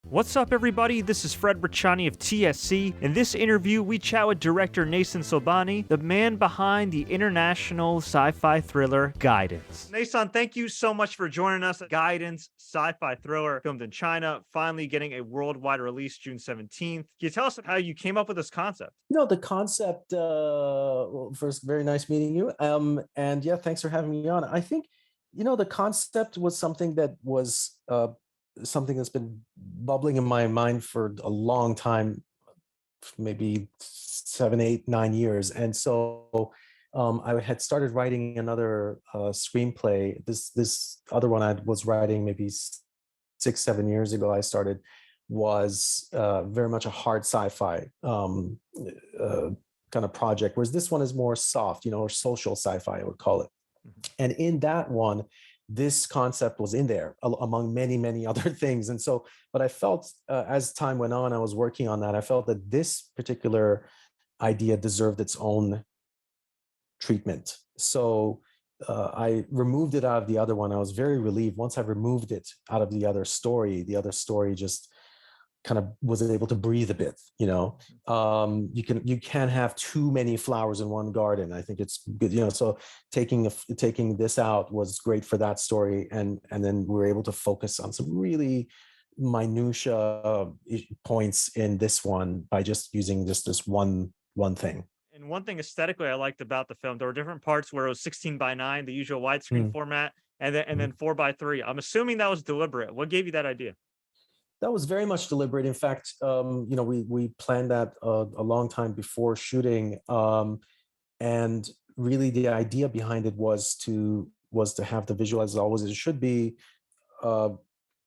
What's up, everybody? This is Fred Bracciani of TSC. In this interview, we chat with director Neysan Sobhani, the man behind the international sci-fi thriller Guidance. Neysan, thank you so much for joining us. Guidance, sci-fi thriller filmed in China, finally getting a worldwide release June 17th. Can you tell us how you came up with this concept? The concept, well, first, very nice meeting you. And yeah, thanks for having me on. I think, the concept was something that was something that's been bubbling in my mind for a long time, maybe 7, 8, 9 years. And so I had started writing another screenplay. This other one I was writing maybe 6, 7 years ago. I started was very much a hard sci-fi kind of project, whereas this one is more soft, or social sci-fi, I would call it. And in that one, this concept was in there among many, many other things. And so, but I felt as time went on, I was working on that. I felt that this particular idea deserved its own treatment. So I removed it out of the other one. I was very relieved once I removed it out of the other story. The other story just kind of was able to breathe a bit. You can't have too many flowers in one garden. I think it's good. So taking this out was great for that story, and then we were able to focus on some really minutia points in this one by just using just this one thing. And one thing aesthetically I liked about the film, there were different parts where it was 16:9, the usual widescreen format, and then 4:3. I'm assuming that was deliberate. What gave you that idea? That was very much deliberate. In fact, we planned that a long time before shooting, and really the idea behind it was to have the visual as always it should be,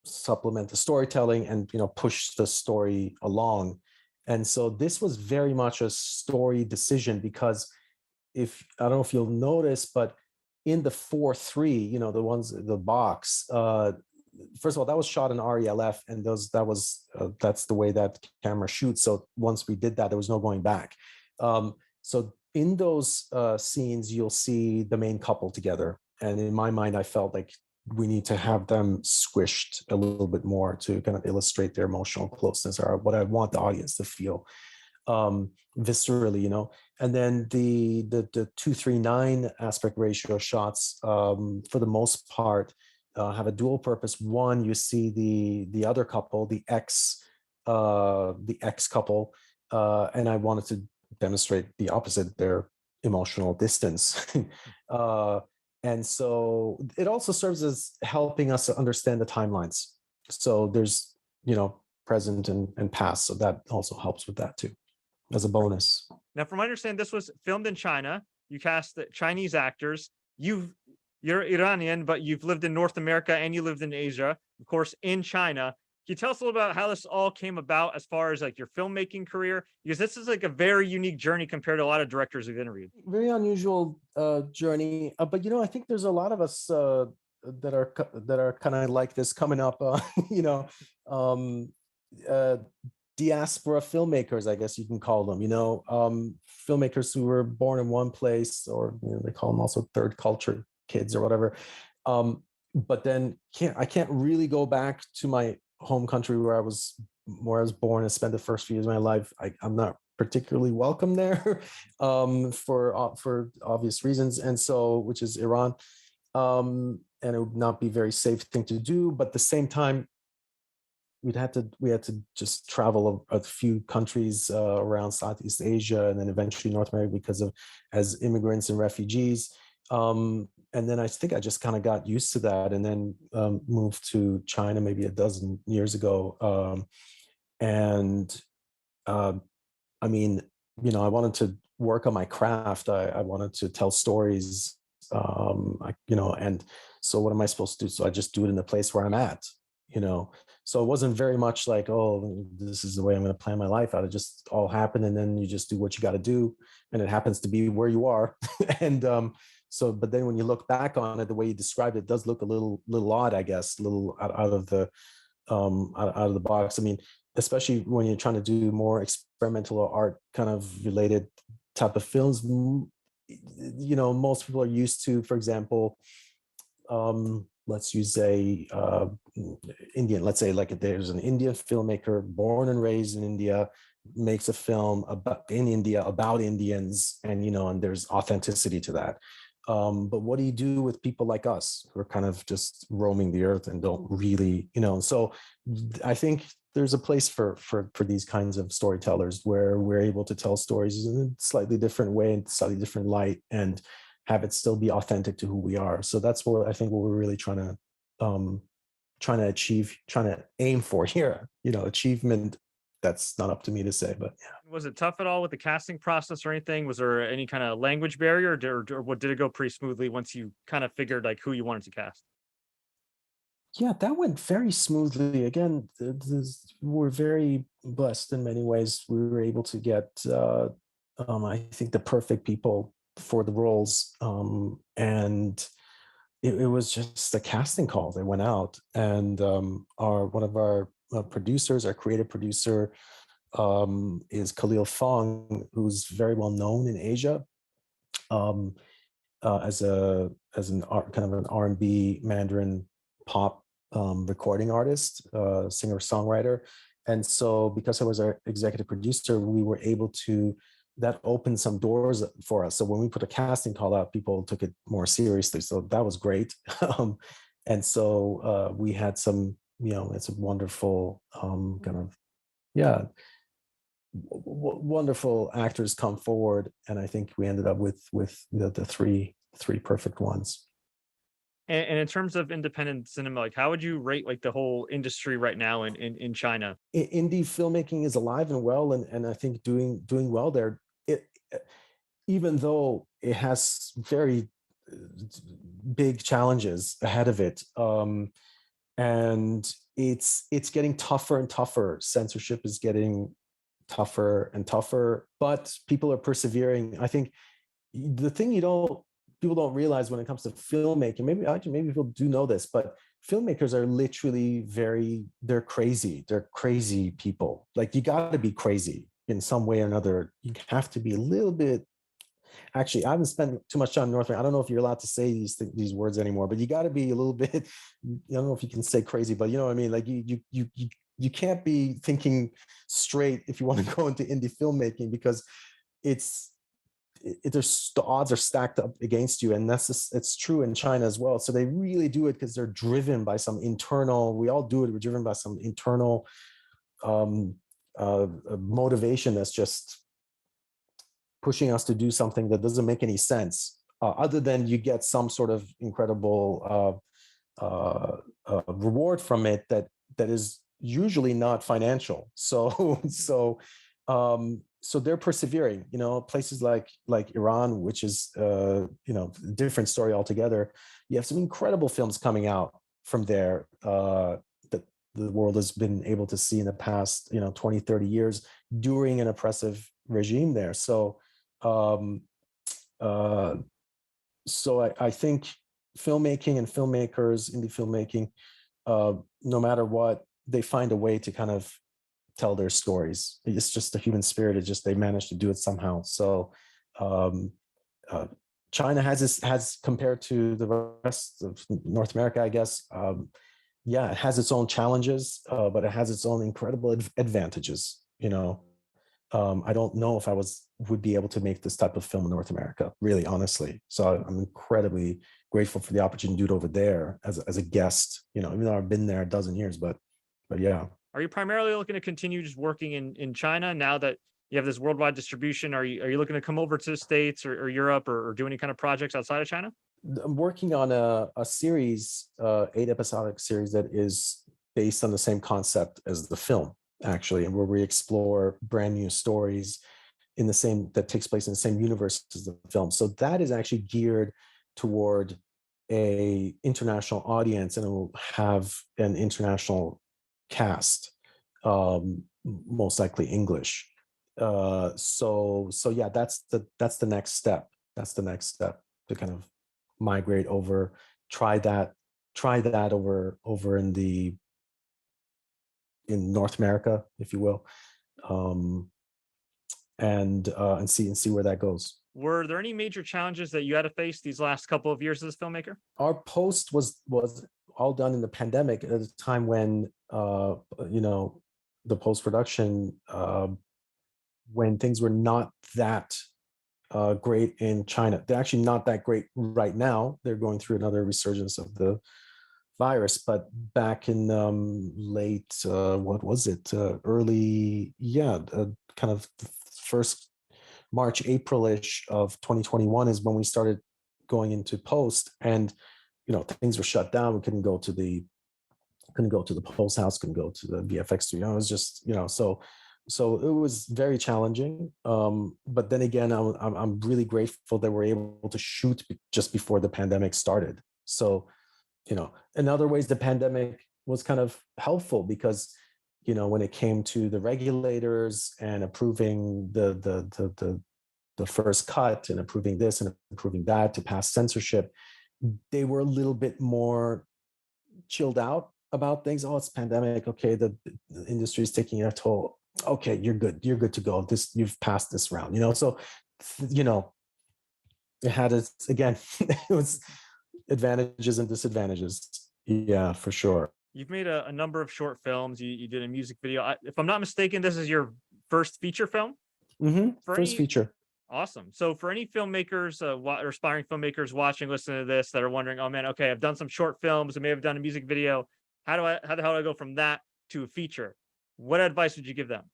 supplement the storytelling and push the story along. And so this was very much a story decision, because if I don't know if you'll notice, but in the 4:3, the box. First of all, that was shot in RELF, and that's the way that camera shoots. So once we did that, there was no going back. So in those scenes, you'll see the main couple together, and in my mind, I felt like we need to have them squished a little bit more to kind of illustrate their emotional closeness, or what I want the audience to feel viscerally. And then the 2:3:9 aspect ratio shots, for the most part, have a dual purpose. One, you see the other couple, the ex couple, and I wanted to demonstrate the opposite, their emotional distance. And so it also serves as helping us to understand the timelines. So there's present and past, so that also helps with that too, as a bonus. Now, from my understanding, this was filmed in China. You cast the Chinese actors. You're Iranian, but you've lived in North America and you lived in Asia, of course, in China. Can you tell us a little about how this all came about as far as like your filmmaking career? Because this is like a very unique journey compared to a lot of directors we've interviewed. Very unusual journey, but I think there's a lot of us that are kind of like this coming up. Um, uh, Diaspora filmmakers, I guess you can call them. Filmmakers who were born in one place, or they call them also third culture kids or whatever. But then I can't really go back to my home country where I was born and spent the first few years of my life. I'm not particularly welcome there, for obvious reasons, and so, which is Iran, and it would not be a very safe thing to do. But at the same time, we had to just travel a few countries around Southeast Asia, and then eventually North America, as immigrants and refugees. And then I think I just kind of got used to that, and then moved to China maybe a dozen years ago. I mean, I wanted to work on my craft. I wanted to tell stories, and so what am I supposed to do? So I just do it in the place where I'm at, So it wasn't very much like, oh, this is the way I'm going to plan my life out. It just all happened, and then you just do what you got to do, and it happens to be where you are. And but then when you look back on it, the way you described it does look a little odd, I guess, a little out of the box. I mean, especially when you're trying to do more experimental or art kind of related type of films. Most people are used to, for example, let's use a Indian, let's say like there's an Indian filmmaker born and raised in India, makes a film about in India about Indians, and and there's authenticity to that. But what do you do with people like us who are kind of just roaming the earth and don't really, so I think there's a place for these kinds of storytellers where we're able to tell stories in a slightly different way and slightly different light, and have it still be authentic to who we are. So that's what I think what we're really trying to achieve, trying to aim for here. Achievement, that's not up to me to say, but yeah. Was it tough at all with the casting process or anything? Was there any kind of language barrier, or what, did it go pretty smoothly once you kind of figured like who you wanted to cast? Yeah, that went very smoothly. Again, we're very blessed in many ways. We were able to get, I think, the perfect people for the roles, and it was just a casting call. They went out, and our one of our producers, our creative producer, is Khalil Fong, who's very well known in Asia, um, as an kind of an R&B Mandarin pop recording artist, singer songwriter. And so, because I was our executive producer, we were able to, that opened some doors for us. So when we put a casting call out, people took it more seriously. So that was great. And so we had some, it's a wonderful kind of, yeah, wonderful actors come forward, and I think we ended up with the three perfect ones. And in terms of independent cinema, like how would you rate like the whole industry right now in China? Indie filmmaking is alive and well, and I think doing well there. It Even though it has very big challenges ahead of it, and it's getting tougher and tougher. Censorship is getting tougher and tougher, but people are persevering. I think the thing people don't realize when it comes to filmmaking, maybe people do know this, but filmmakers are literally they're crazy. They're crazy people. Like, you got to be crazy in some way or another. You have to be a little bit. Actually, I haven't spent too much time in North America. I don't know if you're allowed to say these words anymore, but you got to be a little bit. I don't know if you can say crazy, but you know what I mean. Like, you can't be thinking straight if you want to go into indie filmmaking, because it's the odds are stacked up against you, and it's true in China as well. So they really do it because they're driven by some internal. We all do it. We're driven by some internal um, motivation that's just pushing us to do something that doesn't make any sense, other than you get some sort of incredible reward from it that is usually not financial. So they're persevering. Places like Iran, which is different story altogether. You have some incredible films coming out from there that the world has been able to see in the past 20, 30 years during an oppressive regime there. So um, uh, I think filmmaking and filmmakers, indie filmmaking, no matter what, they find a way to kind of tell their stories. It's just the human spirit. It's just they manage to do it somehow. So um, uh, China has compared to the rest of North America, I guess. Yeah, it has its own challenges, but it has its own incredible advantages. I don't know if I would be able to make this type of film in North America, really, honestly. So I'm incredibly grateful for the opportunity to do it over there as a guest. Even though I've been there a dozen years, but yeah. Are you primarily looking to continue just working in China now that you have this worldwide distribution? Are you looking to come over to the States or Europe, or do any kind of projects outside of China? I'm working on a series, 8 episodic series that is based on the same concept as the film, actually, and where we explore brand new stories that takes place in the same universe as the film. So that is actually geared toward a international audience, and it will have an international cast, most likely English. So yeah, that's the next step. That's the next step, to kind of migrate over, try that over in North America, if you will, and see where that goes. Were there any major challenges that you had to face these last couple of years as a filmmaker? Our post was all done in the pandemic at a time when you know, the post production, when things were not that great in China. They're actually not that great right now. They're going through another resurgence of the virus. But back in late, what was it? Early, yeah, kind of first March, April-ish of 2021 is when we started going into post, and you know, things were shut down. We couldn't go to the post house, couldn't go to the VFX studio. It was just, you know, so it was very challenging. But then again, I'm really grateful that we're able to shoot just before the pandemic started. So, you know, in other ways, the pandemic was kind of helpful because, you know, when it came to the regulators and approving the first cut and approving this and approving that to pass censorship, they were a little bit more chilled out about things. Oh, it's pandemic. Okay, the industry is taking a toll. Okay, you're good. You're good to go. You've passed this round. You know, so you know, it had its, again, it was advantages and disadvantages. Yeah, for sure. You've made a number of short films. You did a music video. If I'm not mistaken, this is your first feature film. For First any feature. Awesome. So for any filmmakers or aspiring filmmakers watching, listening to this that are wondering, oh man, okay, I've done some short films, I may have done a music video. How do I go from that to a feature? What advice would you give them?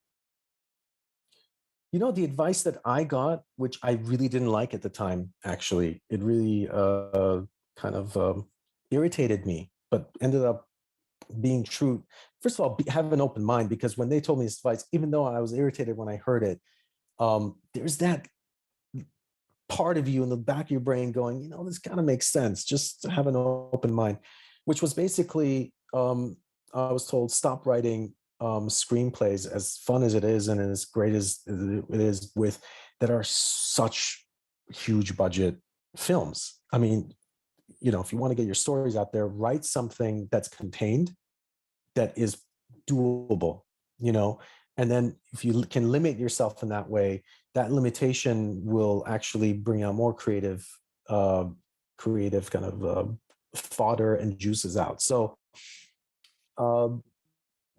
You know, the advice that I got, which I really didn't like at the time, actually, it really kind of irritated me, but ended up being true. First of all, have an open mind, because when they told me this advice, even though I was irritated when I heard it, there's that part of you in the back of your brain going, you know, this kind of makes sense. Just have an open mind, which was basically, I was told, stop writing screenplays, as fun as it is and as great as it is, with that are such huge budget films. I mean, you know, if you want to get your stories out there, write something that's contained, that is doable, you know, and then if you can limit yourself in that way, that limitation will actually bring out more creative kind of fodder and juices out. So um,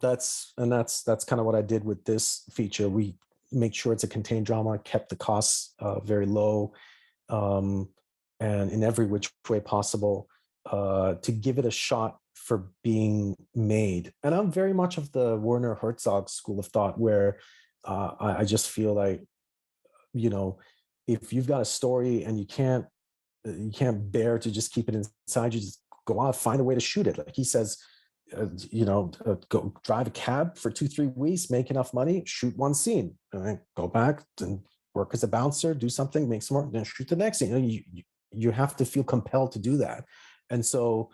that's kind of what I did with this feature. We make sure it's a contained drama, kept the costs very low, and in every which way possible, to give it a shot for being made. And I'm very much of the Werner Herzog school of thought, where I just feel like, you know, if you've got a story and you can't bear to just keep it inside, you just go out, find a way to shoot it. Like he says, you know, go drive a cab for 2-3 weeks, make enough money, shoot one scene, and then go back and work as a bouncer, do something, make some more, then shoot the next scene. You know, you have to feel compelled to do that. And so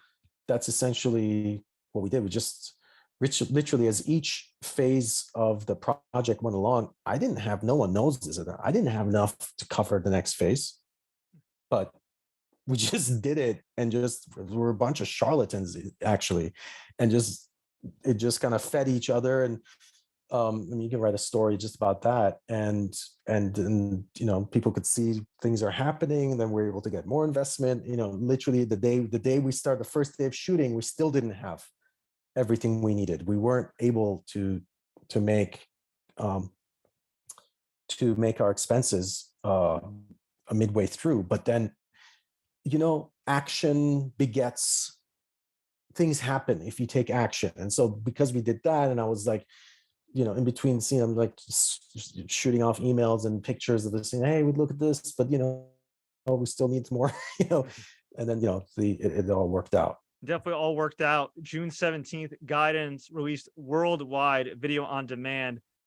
that's essentially what we did. We just literally, as each phase of the project went along, no one knows this, I didn't have enough to cover the next phase, but we just did it, and just we're a bunch of charlatans actually, and it just kind of fed each other. And I mean, you can write a story just about that, and you know, people could see things are happening, and then we're able to get more investment. You know, literally the day we start, the first day of shooting, we still didn't have everything we needed. We weren't able to make our expenses midway through, but then, you know, action begets things. Happen if you take action. And so because we did that, and I was like, you know, in between scene, I'm like shooting off emails and pictures of this thing. Hey, we'd look at this, but you know, we still need more, you know, and then, you know, it all worked out. Definitely all worked out. June 17th, Guidance released worldwide, video on demand.